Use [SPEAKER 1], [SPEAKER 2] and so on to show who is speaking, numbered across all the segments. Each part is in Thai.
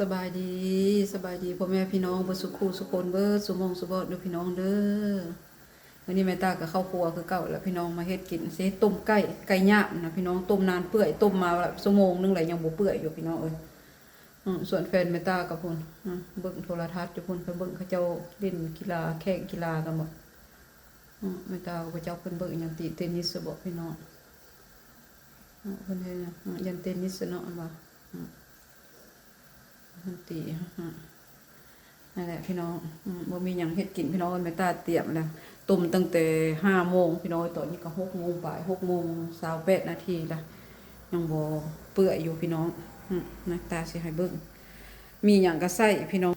[SPEAKER 1] สบายดีพ่อแม่พี่น้องบ่สุขสุคนเบิดสุมงสุบอดเด้อพี่น้องเด้อวันนี้แม่ตาก็เข้าครัวคือเก่าแล้วพี่น้องมาเฮ็ดกินสิต้มไก่ย่างนะพี่น้องต้มนานเปื่อยต้มมาแบบชั่วโมงนึงแล้วยังบ่เปื่อยอยู่พี่น้องเอ้ยส่วนแฟนแม่ตากับพุ่นเบิ่งโทรทัศน์อยู่พุ่นไปเบิ่งเขาเจ้าเล่นกีฬาแข่งกีฬากันหมดแม่ตาก็เจ้าเพิ่นเบิ่งหยังตีเทนนิสบ่พี่น้องเพิ่นเฮ็ดยันเทนนิสเนาะว่าตีนั่นแหละพี่น้องบ่มีหยังเฮ็ดกินพี่น้องแม่ตาเตรียมแล้วต้มตั้งแต่5 โมงพี่น้องตอนนี้ก็6 โมงบ่าย6 โมง 28 นาทีละยังบ่เปื่อยอยู่พี่น้องแม่ตาสิให้เบิ่งมีหยังก็ใส่พี่น้อง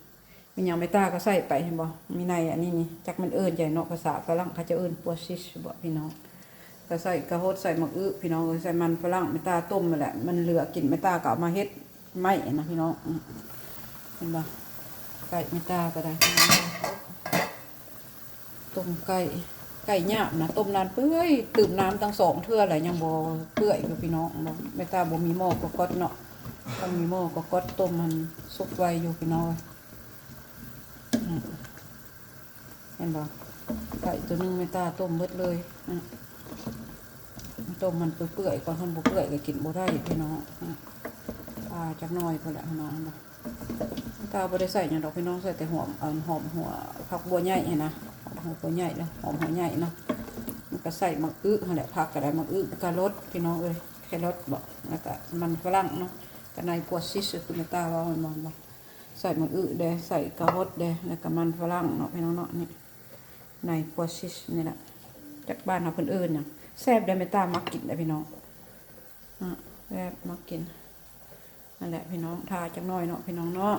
[SPEAKER 1] มีหยังแม่ตาก็ใส่ไปเห็นบ่มีในอันนี้นี่จักมันเอิ้นใหญ่เนาะภาษาฝรั่งเขาจะเอิ้นปัวซิชบ่พี่น้องก็ใส่กระโหดใส่มะอึพี่น้องใส่มันฝรั่งแม่ตาต้มนั่นแหละมันเหลือกินแม่ตาก็เอามาเฮ็ดไหม้นะพี่น้องเห็นบ่ไก่แม่ตาก็ได้ต้มไก่ย่างนะต้มนานเปื่อยตื่มน้ำตั้ง2 เทื่อแหละยังบ่เปื่อยอยู่พี่น้องบ่แม่ตาบ่มีหม้อก็กดเนาะต้องมีหม้อก็กดต้มมันสุกไวอยู่พี่น้องเห็นบ่ไก่ตัวนึงแม่ตาต้มเบิดเลยต้มมันเปื่อยก่อนมันบ่เปื่อยก็กินบ่ได้พี่น้องจักหน่อยพุ่นแหละพี่น้องตาบ่ได้ใส่หยังดอกพี่น้องใส่แต่หอมหัวผักบัวใหญ่เห็นนะหัวบัวใหญ่แล้วหอมหัวใหญ่นะมันก็ใส่มะอึนั่นแหละผักก็ได้มะอึกะรสพี่น้องเอ้ยแครอทบ่แล้วก็มันฝรั่งเนาะก็ในปัวซิสคือตาว่ามันบ่ใส่มะอึเด้ใส่กะรสเด้แล้วก็มันฝรั่งเนาะพี่น้องเนาะนี่ในปัวซิสนี่แหละจากบ้านเฮาเพิ่นเอิ้นหยังแซ่บได้แม่ตามักกินได้พี่น้องแซ่บมักกินนั่นแหละพี่น้องทาจักหน่อยเนาะพี่น้องเนาะ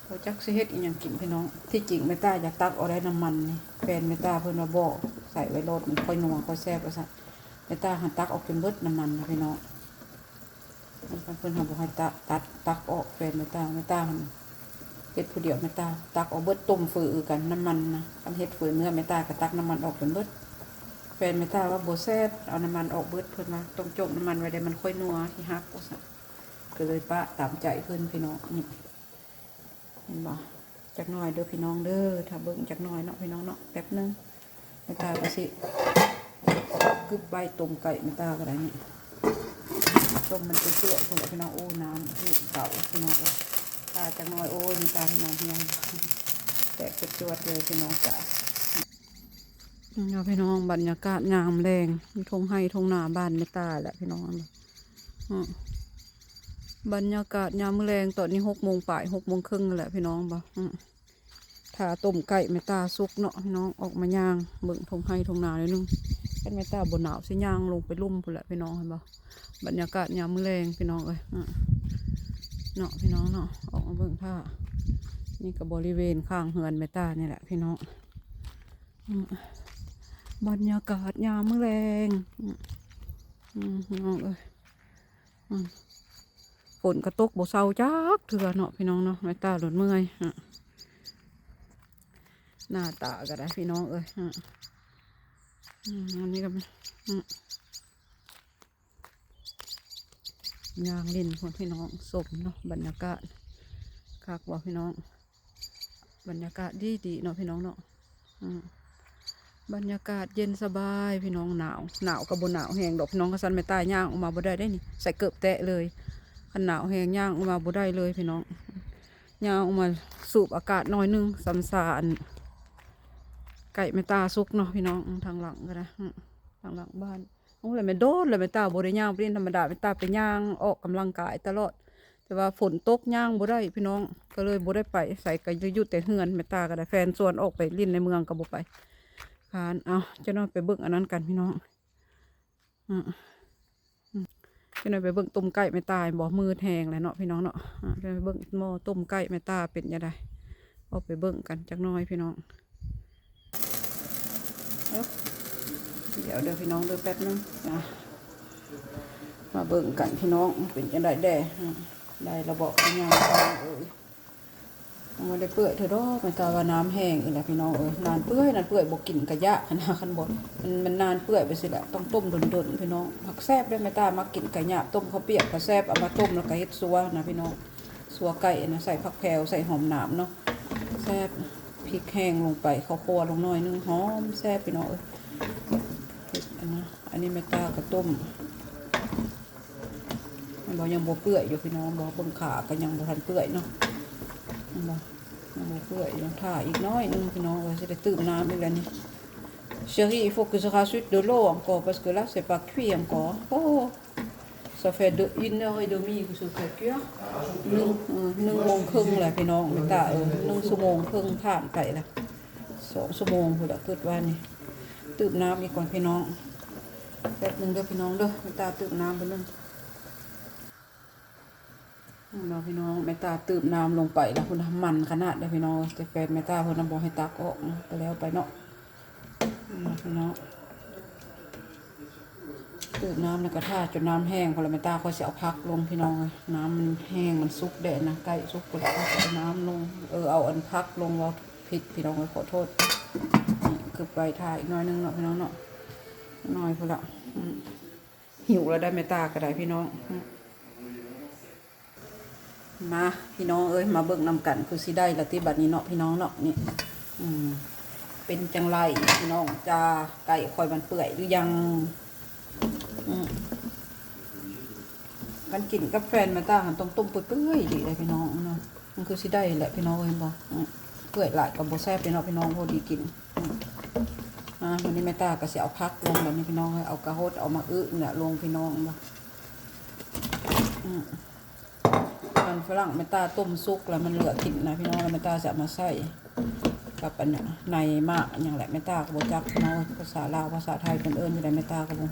[SPEAKER 1] เขาจักสิเฮ็ดอีหยังกินพี่น้องที่จริงแม่ตาอยากตักเอาได้น้ำมันนี่แฟนแม่ตาเพิ่นว่าบ่ใส่ไว้รสมันค่อยนัวค่อยแซ่บว่าซั่นแม่ตาหันตักออกจนเบิดน้ำมันนะพี่น้องเพิ่นบ่ให้ตักออกแฟนแม่ตาหันเฮ็ดผู้เดียวแม่ตาตักเอาเบิดต้มฝือกันน้ำมันนะคันเฮ็ดฝือเนื้อแม่ตาก็ตักน้ำมันออกจนเบิดแฟนแม่ตาว่าบ่แซ่บเอาน้ำมันออกเบิดเพิ่นว่าต้องจมน้ำมันไว้ได้มันค่อยนัวที่ฮักว่าซั่นก็เลยปะตามใจเพิ่นพี่น้องนี่เห็นบ่จักหน่อยเด้อพี่น้องเด้อถ้าเบิ่งจักหน่อยเนาะพี่น้องเนาะแป๊บนึงแม่ตาก็สิกึบใบต้มไก่แม่ตาก็ได้นี่ต้มมันเปื่อยๆพุ่นพี่น้องโอ้น้ำที่เก่าพี่น้องถ้าจักหน่อยโอ้ยแม่ตาพี่น้องแตกจวดเลยพี่น้องจ้ะพี่น้องบรรยากาศงามแรงมีทงไห้ทงนาบ้านแม่ตาแหละพี่น้องบรรยากาศยามแรงตอนนี้6 โมงป่าย6 โมงครึ่งแหละพี่น้องบ่ถ้าต้มไก่แม่ตาสุกเนาะพี่น้องออกมาย่างเบิ่งทงไห้ทงนาเลยนึงเป็นแม่ตาบนหนาวสิย่างลงไปลุ่มพุ่นแหละพี่น้องเห็นบ่บรรยากาศยามแรงพี่น้องเอ้ยเนาะพี่น้องเนาะออกมาเบิ่งท่านี่ก็บริเวณข้างเฮือนแม่ตานี่แหละพี่น้องบรรยากาศยามแรงน้องเอ้ยฝนกระตกบ่เศร้าจักเถื่อเนาะพี่น้องเนาะแม่ตาหลุดเมื่อยหน้าตาก็ได้พี่น้องเอ้ยอันนี้ก็ยางเล่นพวกพี่น้องสมเนาะบรรยากาศคักว่าพี่น้องบรรยากาศดีเนาะพี่น้องเนาะบรรยากาศเย็นสบายพี่น้องหนาวกับบนหนาวแห้งดอกพี่น้องกระสันไม่ตายย่างออกมาบ่ได้นี่ใส่เกือบแตะเลยขันหนาวแห้งย่างออกมาบ่ได้เลยพี่น้องย่างออกมาสูบอากาศน้อยนึงสำสารไก่ไม่ตาซุกเนาะพี่น้องทางหลังก็นะทางหลังบ้านโอ้เลยไม่โดนเลยไม่ตาบ่ได้ย่างเปลี่ยนธรรมดาไม่ตาไปย่างออกกำลังกายตลอดแต่ว่าฝนตกย่างบ่ได้พี่น้องก็เลยบ่ได้ไปใส่กระยุดแต่เฮือนไม่ตาก็ได้แฟนส่วนออกไปลิ้นในเมืองก็บ่ไปเอาจะนอนไปเบิ่งอันนั้นกันพี่น้องจะนอนไปเบิ่งต้มไก่ไม่ตายบ่มือแทงเลยเนาะพี่น้องเนาะจะไปเบิ่งหม้อต้มไก่ไม่ตาเป็นยังไงเอาไปเบิ่งกันจักน้อยพี่น้องเดี๋ยวพี่น้องเดี๋ยวแป๊บนึงนะมาเบิ่งกันพี่น้องเป็นยังไงได้ระบบยังไง มันได้เปื่อยเถอะดอกมันก็ว่าน้ำแห้งอีกแล้วพี่น้องนานเปื่อยบ่กินกะยะขนาดคันบ่มันนานเปื่อยไปสิแหละต้องต้มดนๆพี่น้องผักแซ่บได้แม่ตามากินกะยะต้มข้าวเปียกก็แซ่บเอามาต้มแล้วก็เฮ็ดซัวนะพี่น้องซัวไก่นะใส่ผักแพรวใส่หอมหนามเนาะแซ่บพริกแห้งลงไปข้าวคั่วลงหน่อยนึงหอมแซ่บพี่น้องอันนี้แม่ตาก็ต้มมันบ่ยังบ่เปื่อยอยู่พี่น้องบ่เบิ่งขาก็ยังบ่ทันเปื่อยเนาะยังบ่เปื่อยยังท่าอีกน้อยนึงพี่น้องจะได้ตื่มน้ำอีกแล้วนี่ Chérie, il faut que je rajoute de l'eau encore parce que là c'est pas cuit encore. Oh, ça fait 1h30 que je fais cuire. 1 โมงครึ่งแหละพี่น้องไม่ตา1 ชั่วโมงครึ่งผ่านไปละ2 ชั่วโมงพุ่นละคิดว่านี่ตื่มน้ำอีกก่อนพี่น้องแป๊บนึงเด้อพี่น้องเด้อไม่ตาตื่มน้ำไปนึงน้องพี่น้องแม่ตาตื่มน้ำลงไปแล้วคุณมันขนาดเลยพี่น้องแต่แฟนแม่ตาเพิ่นบอกให้ตักออกไปแล้วไปเนาะพี่น้องตื่มน้ำในกระทะจนน้ำแห้งพอแม่ตาเขาจะเอาพักลงพี่น้องน้ำมันแห้งมันซุกแดดนะใกล้ซุกก็เลยเอาน้ำลงเอาอันพักลงเราผิดพี่น้องขอโทษนี่คือไปถ่ายอีกน้อยนึงเนาะพี่น้องเนาะน้อยพอละหิวแล้วได้แม่ตาก็ได้พี่น้องมาพี่น้องมาเบิ่งนำกันคือสิได้ละที่บัดนี้เนาะพี่น้องเนาะนี่เป็นจังไรพี่น้องจะไก่คอยมันเปื่อยหรือยังกันกินกับแฟนมาตาหันต้มเปื่อยดีเลยพี่น้องเนาะมันคือสิได้แหละพี่น้องเห็นบ่เปื่อยหลายกับโบแซ่บพี่น้องพอดีกินวันนี้แม่ตาก็สิเอาพักลงแบบนี้พี่น้องเอากระโหดเอามาเนี่ยลงพี่น้องบ่มันฝรั่งแม่ตาต้มซุกแล้วมันเหลือกินนะพี่น้องแล้วแม่ตาจะมาใส่กับอันในมากอย่างแหละแม่ตาก็บอกจักเนาะภาษาลาวภาษาไทยเป็นอยู่ในแม่ตาก็บอก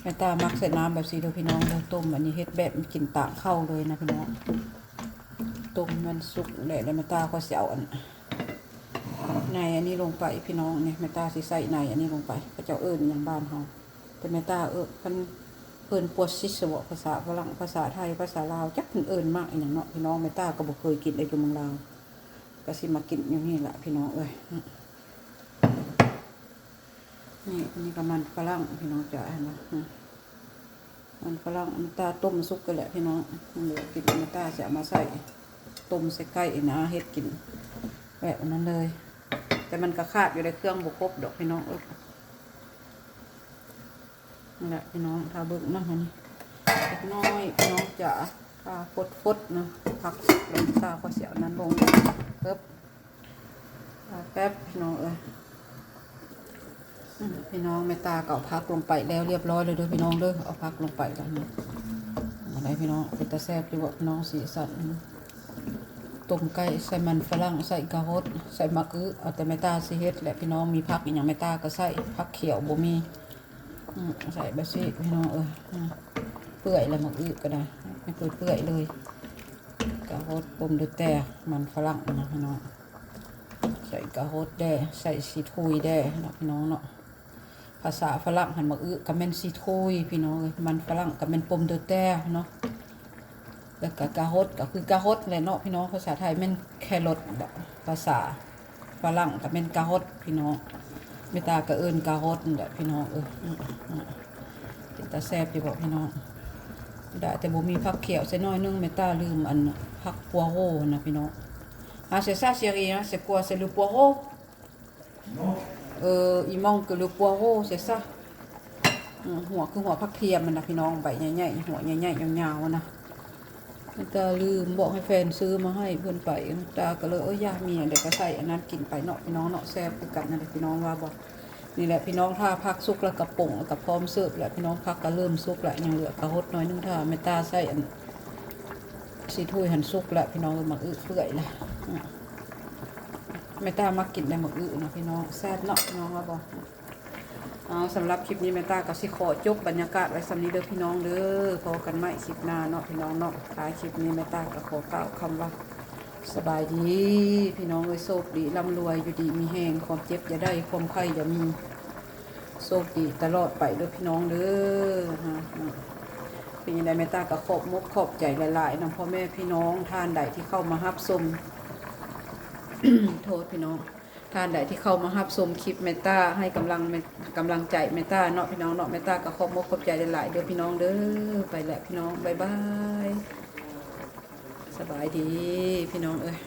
[SPEAKER 1] แม่ตามักใส่น้ำแบบสีเดียวพี่น้องเลยต้มอันนี้เฮ็ดแบบมันกินต่างเข้าเลยนะพี่น้องต้มมันสุกเลยแล้วแม่ตาก็เสียวในอันนี้ลงไปพี่น้องเนี่ยแม่ตาสิใส่ในอันนี้ลงไปพระเจ้าอย่างบ้านเขาแต่แม่ตาเพิ่นปวดซิสวะภาษาฝรั่งภาษาไทยภาษาลาวจักเพิ่นมากอย่างเนาะพี่น้องแม่ตาก็บ่เคยกินได้อยู่เมืองลาวก็สิมากินอยู่นี่แหละพี่น้องนี่ก็มันฝรั่งพี่น้องจ๋าเห็นไหมมันฝรั่งมันตาต้มซุกกันแหละพี่น้องเหลือกินมันตาจะมาใส่ต้มใส่ไก่นะเฮ็ดกินแบบนั้นเลยแต่มันก็ขาดอยู่ในเครื่องบุกบดอกพี่น้องนี่แหละพี่น้องทาเบิกมากนี่เล็กน้อยพี่น้องจ๋าทาฟดนะพักลงตาก็เสียวนั้นลงแป๊บพี่น้องพี่น้องแม่ตาเก่าพักลงไปแล้วเรียบร้อยเลยด้วยพี่น้องเด้อเอาพักลงไปแล้วนะอะไรพี่น้องเป็นตาแซ่บดีกว่าพี่น้องสีสันต้มไก่ใส่มันฝรั่งใส่กระโหดใส่มะอื้อเอาแต่แม่ตาสิเฮ็ดแหละพี่น้องมีผักอย่างแม่ตาก็ใส่ผักเขียวบ่มีใส่แบบนี้พี่น้องเปื่อยแล้วมะอื้อก็ได้ไม่เปื่อยเลยกระโหดต้มด้วยแต่มันฝรั่งนะพี่น้องใส่กระโหดแด่ใส่ซีทุยแด่เนาะพี่น้องเนาะภาษาฝรั่งหันมะอื้อกับเมนซีทุยพี่น้องมันฝรั่งกับเมนปมด้วยแต่เนาะแล้วก็กระโหดก็คือกระโหดเลยเนาะพี่น้องภาษาไทยเมนแครอทภาษาฝรั่งกับเมนกระโหดพี่น้องเมตากระกระโหดแหละพี่น้องเป็นตาแซ่บที่บอกพี่น้องได้แต่บ่มีผักเขียวใส่น้อยนึงเมตาลืมอันผักปัวโรนะพี่น้องc'est ça chérie c'est quoi c'est le poireau il manque le poireau c'est ça หัวคือหัวผักเทียมมันนะพี่น้องใบใหญ่ๆหัวใหญ่ๆยาวๆนะตาลืมบอกให้แฟนซื้อมาให้เพื่อนไปตาก็เลยย่ามีเด็กก็ใส่อันนั้นกินไปเนาะพี่น้องเนาะแซ่บคือกันนะพี่น้องว่าบอกนี่แหละพี่น้องถ้าพักซุกแล้วกระป๋องแล้วกับพร้อมเสิร์ฟแหละพี่น้องพักก็เริ่มซุกแล้วยังเหลือกระหดน้อยนึงถ้าไม่ตาใส่อันซีถ้วยหันซุกแล้วพี่น้องหมักเปื่อยละไม่ตามักกินได้หมักนะพี่น้องแซ่บเนาะพี่น้องว่าบอกสำหรับคลิปนี้แม่ตาก็สิขอจบบรรยากาศไว้สำนี้เด้อพี่น้องเด้อพอกันใหม่คลิปหน้าเนาะพี่น้องเนาะท้ายคลิปนี้แม่ตาก็ขอกล่าวคำว่าสบายดีพี่น้องโชคดีร่ำรวยอยู่ดีมีแห้งความเจ็บอย่าได้ความไข้อย่ามีโชคดีตลอดไปเด้อพี่น้องเด้อเป็นยังไงแม่ตาก็ขอบขอบใจหลายๆน้องพ่อแม่พี่น้องท่านใดที่เข้ามารับชม โทษพี่น้องท่านใดที่เข้ามารับชมคลิปเมตตาให้กำลังใจเมตตาเนาะพี่น้องเนาะเมตตาก็ขอบมกขอบใจหลายๆเด้อพี่น้องเด้อไปแล้วพี่น้องบ๊ายบายสบายดีพี่น้องเอ้ย